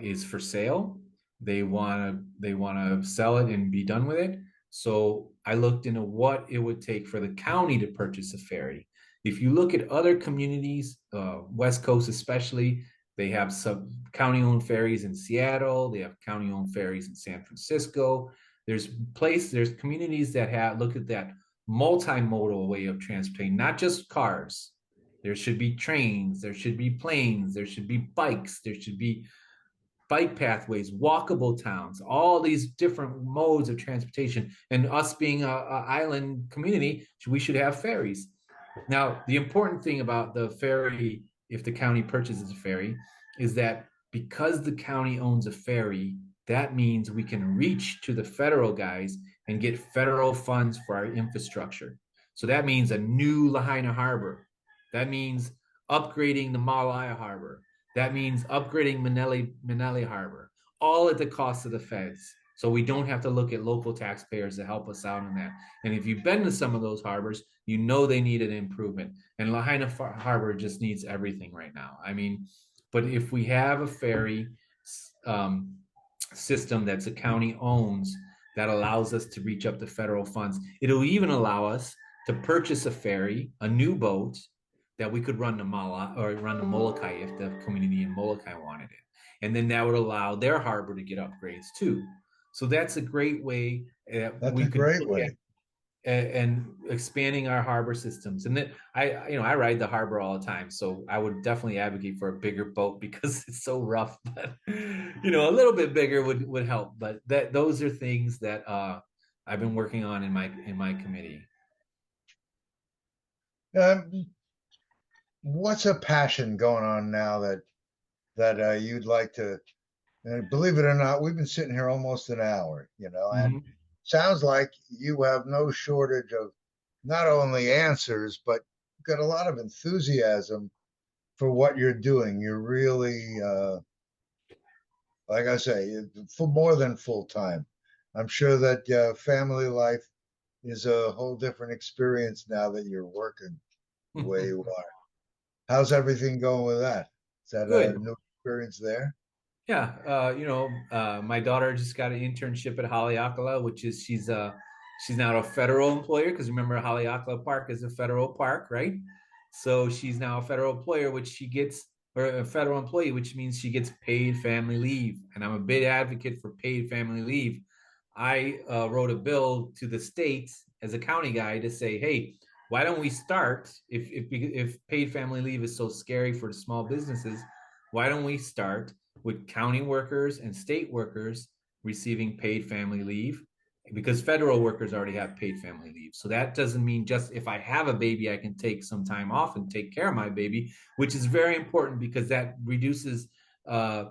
is for sale. They want to sell it and be done with it. So I looked into what it would take for the county to purchase a ferry. If you look at other communities, West Coast especially, they have some county-owned ferries in Seattle. They have county-owned ferries in San Francisco. There's communities that have look at that multimodal way of transporting, not just cars. There should be trains. There should be planes. There should be bikes. There should be bike pathways, walkable towns, all these different modes of transportation. And us being a island community, we should have ferries. Now, the important thing about the ferry, if the county purchases a ferry, is that because the county owns a ferry, that means we can reach to the federal guys and get federal funds for our infrastructure. So that means a new Lahaina harbor. That means upgrading the Maui harbor. That means upgrading Manele Harbor, all at the cost of the feds. So we don't have to look at local taxpayers to help us out on that. And if you've been to some of those harbors, you know they need an improvement. And Lahaina Harbor just needs everything right now. I mean, but if we have a ferry um, system that's a county owns that allows us to reach up to federal funds, it'll even allow us to purchase a ferry, a new boat, that we could run to Mala or run to Molokai if the community in Molokai wanted it. And then that would allow their harbor to get upgrades too. So that's a great way That's we a could great look at way. and expanding our harbor systems. And then I ride the harbor all the time, so I would definitely advocate for a bigger boat because it's so rough. But a little bit bigger would help. But those are things that I've been working on in my committee. Um, what's a passion going on now that you'd like to? And believe it or not, we've been sitting here almost an hour, and Mm-hmm. sounds like you have no shortage of not only answers, but got a lot of enthusiasm for what you're doing. You're really, like I say, for more than full time. I'm sure that family life is a whole different experience now that you're working the way you are. How's everything going with that? Is that a Good. new experience there? Yeah, my daughter just got an internship at Haleakala, which is she's now a federal employer because remember Haleakala Park is a federal park, right? So she's now a federal employer, which she gets or a federal employee, which means she gets paid family leave. And I'm a big advocate for paid family leave. I wrote a bill to the state as a county guy to say, hey, why don't we start if paid family leave is so scary for the small businesses? Why don't we start with county workers and state workers receiving paid family leave? because federal workers already have paid family leave. So that doesn't mean just if I have a baby, I can take some time off and take care of my baby, which is very important because that reduces uh,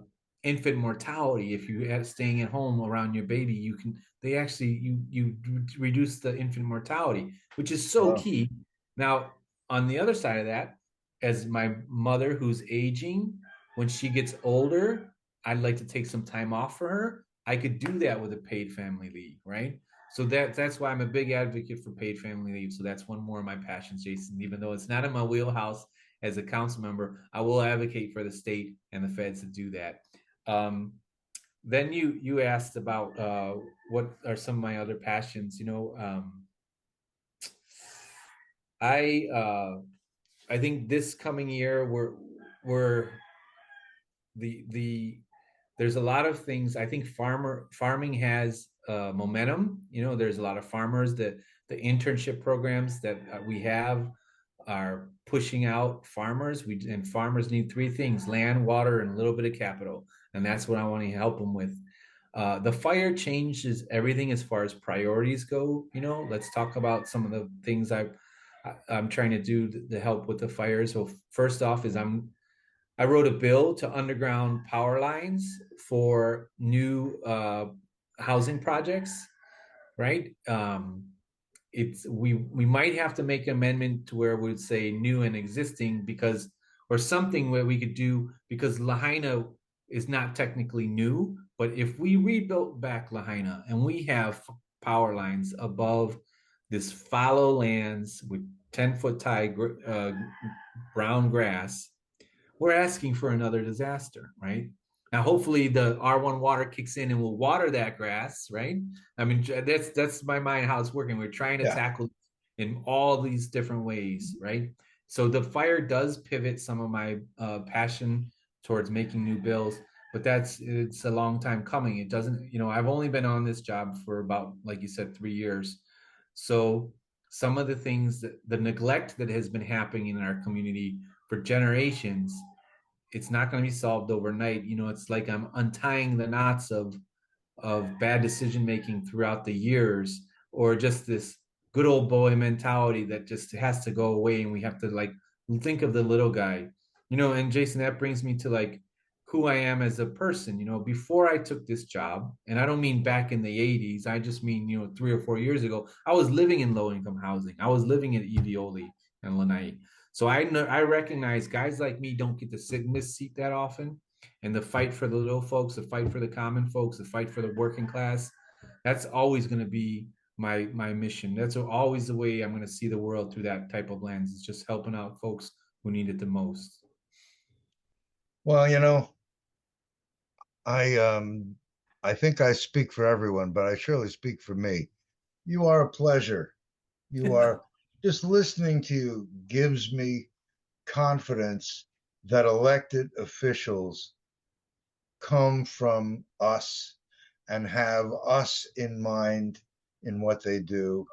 infant mortality. If you are staying at home around your baby, you can they actually you reduce the infant mortality, which is so Wow. key. Now, on the other side of that, as my mother who's aging, when she gets older, I'd like to take some time off for her. I could do that with a paid family leave, right? So that's why I'm a big advocate for paid family leave. So that's one more of my passions, Jason. Even though it's not in my wheelhouse as a council member, I will advocate for the state and the feds to do that. Um, then you asked about what are some of my other passions. I I think this coming year we're the there's a lot of things. I think farming has momentum. There's a lot of farmers that the internship programs that we have are pushing out farmers. And farmers need three things: land, water, and a little bit of capital. And that's what I want to help them with. The fire changes everything as far as priorities go. Let's talk about some of the things I'm trying to do to help with the fire. So first off is I wrote a bill to underground power lines for new housing projects, right? We might have to make an amendment to where we'd say new and existing because or something where we could do because Lahaina is not technically new, but if we rebuilt back Lahaina and we have power lines above this fallow lands with 10-foot high brown grass, we're asking for another disaster, right? Now, hopefully, the R1 water kicks in and will water that grass, right? I mean, that's my mind how it's working. We're trying to Yeah. tackle in all these different ways, right? So the fire does pivot some of my passion towards making new bills, but it's a long time coming. It doesn't, I've only been on this job for about, like you said, 3 years. So some of the things the neglect that has been happening in our community for generations, it's not going to be solved overnight. It's like I'm untying the knots of bad decision making throughout the years, or just this good old boy mentality that just has to go away, and we have to like think of the little guy. And Jason, that brings me to like who I am as a person. Before I took this job, and I don't mean back in the 80s, I just mean 3 or 4 years ago, I was living in low income housing. I was living in Evioli and Lana'i. So I recognize guys like me don't get to sit in this seat that often, and the fight for the little folks, the fight for the common folks, the fight for the working class, that's always going to be my mission. That's always the way I'm going to see the world through that type of lens. It's just helping out folks who need it the most. Well, I I think I speak for everyone, but I surely speak for me. You are a pleasure. You are just listening to you gives me confidence that elected officials come from us and have us in mind in what they do.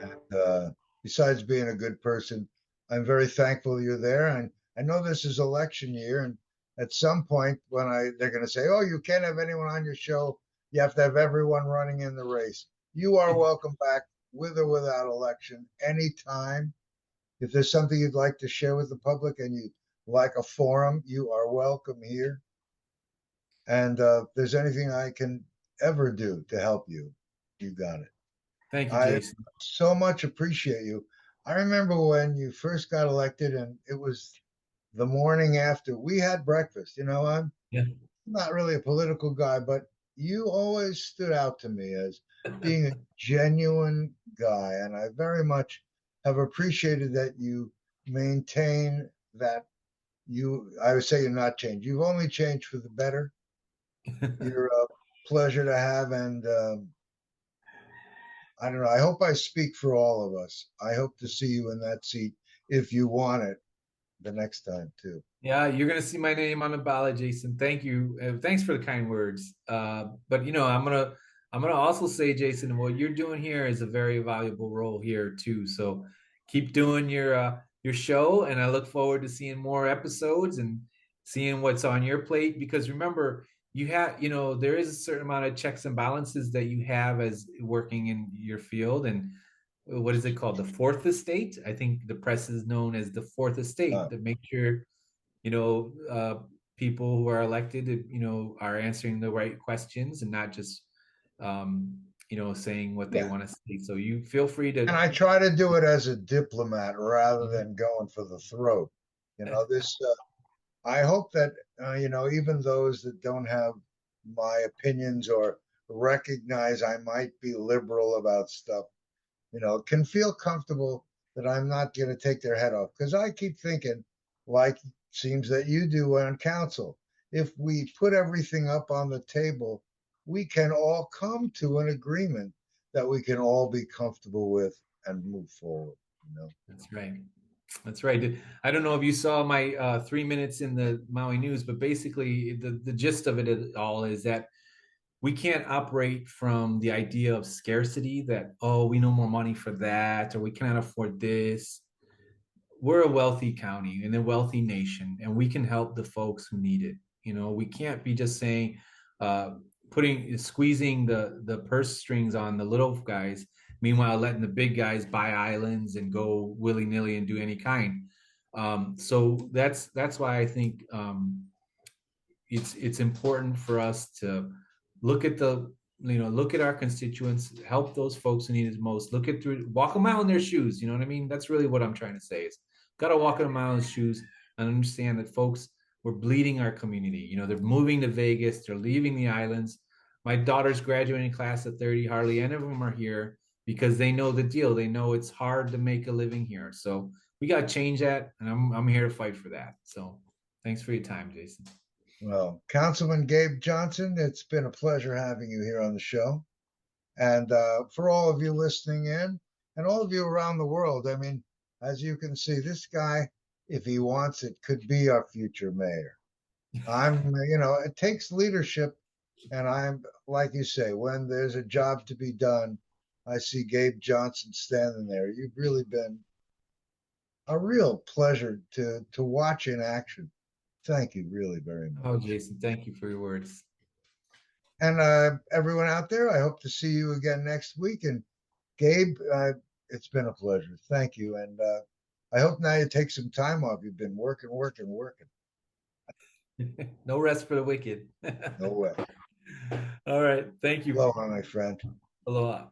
And besides being a good person, I'm very thankful you're there. And I know this is election year, and at some point when they're going to say, "Oh, you can't have anyone on your show. You have to have everyone running in the race." You are welcome back with or without election anytime. If there's something you'd like to share with the public and you like a forum, you are welcome here. And if there's anything I can ever do to help you, you got it. Thank you, I Jason. so much appreciate you. I remember when you first got elected, and it was the morning after we had breakfast. I'm Yeah. not really a political guy, but you always stood out to me as being a genuine guy. And I very much have appreciated that you maintain that I would say you're not changed. You've only changed for the better. You're a pleasure to have. And I don't know. I hope I speak for all of us. I hope to see you in that seat if you want it the next time too. Yeah, you're gonna see my name on the ballot, Jason. Thank you. Thanks for the kind words. But I'm gonna also say, Jason, what you're doing here is a very valuable role here too. So keep doing your show, and I look forward to seeing more episodes and seeing what's on your plate. Because remember, you have, there is a certain amount of checks and balances that you have as working in your field. And what is it called? The fourth estate. I think the press is known as the fourth estate, Uh, to make sure, you know, people who are elected, are answering the right questions and not just, saying what they yeah. want to say. So you feel free to. And I try to do it as a diplomat rather than going for the throat. This, I hope that, even those that don't have my opinions or recognize I might be liberal about stuff, can feel comfortable that I'm not going to take their head off. Because I keep thinking, like seems that you do on council, if we put everything up on the table, we can all come to an agreement that we can all be comfortable with and move forward. That's right. That's right. I don't know if you saw my 3 minutes in the Maui news, but basically the gist of it all is that we can't operate from the idea of scarcity, that, oh, we no more money for that, or we cannot afford this. We're a wealthy county and a wealthy nation, and we can help the folks who need it. We can't be just saying, squeezing the purse strings on the little guys, meanwhile letting the big guys buy islands and go willy nilly and do any kind. So that's why I think it's important for us to look at look at our constituents, help those folks who need it most, walk a mile in their shoes. You know what I mean? That's really what I'm trying to say, is got to walk a mile in shoes and understand that folks, we're bleeding our community. They're moving to Vegas, they're leaving the islands. My daughter's graduating class at 30, hardly any of them are here because they know the deal. They know it's hard to make a living here. So we got to change that, and I'm here to fight for that. So thanks for your time, Jason. Well, Councilman Gabe Johnson, it's been a pleasure having you here on the show. And for all of you listening in and all of you around the world, I mean, as you can see, this guy, if he wants it, could be our future mayor. It takes leadership. And I'm, like you say, when there's a job to be done, I see Gabe Johnson standing there. You've really been a real pleasure to watch in action. Thank you really very Oh, much. Jason, thank you for your words. And everyone out there, I hope to see you again next week. And Gabe, it's been a pleasure. Thank you. And I hope now you take some time off. You've been working, working, working. No rest for the wicked. No way. All right. Thank you. Aloha, my friend. Aloha.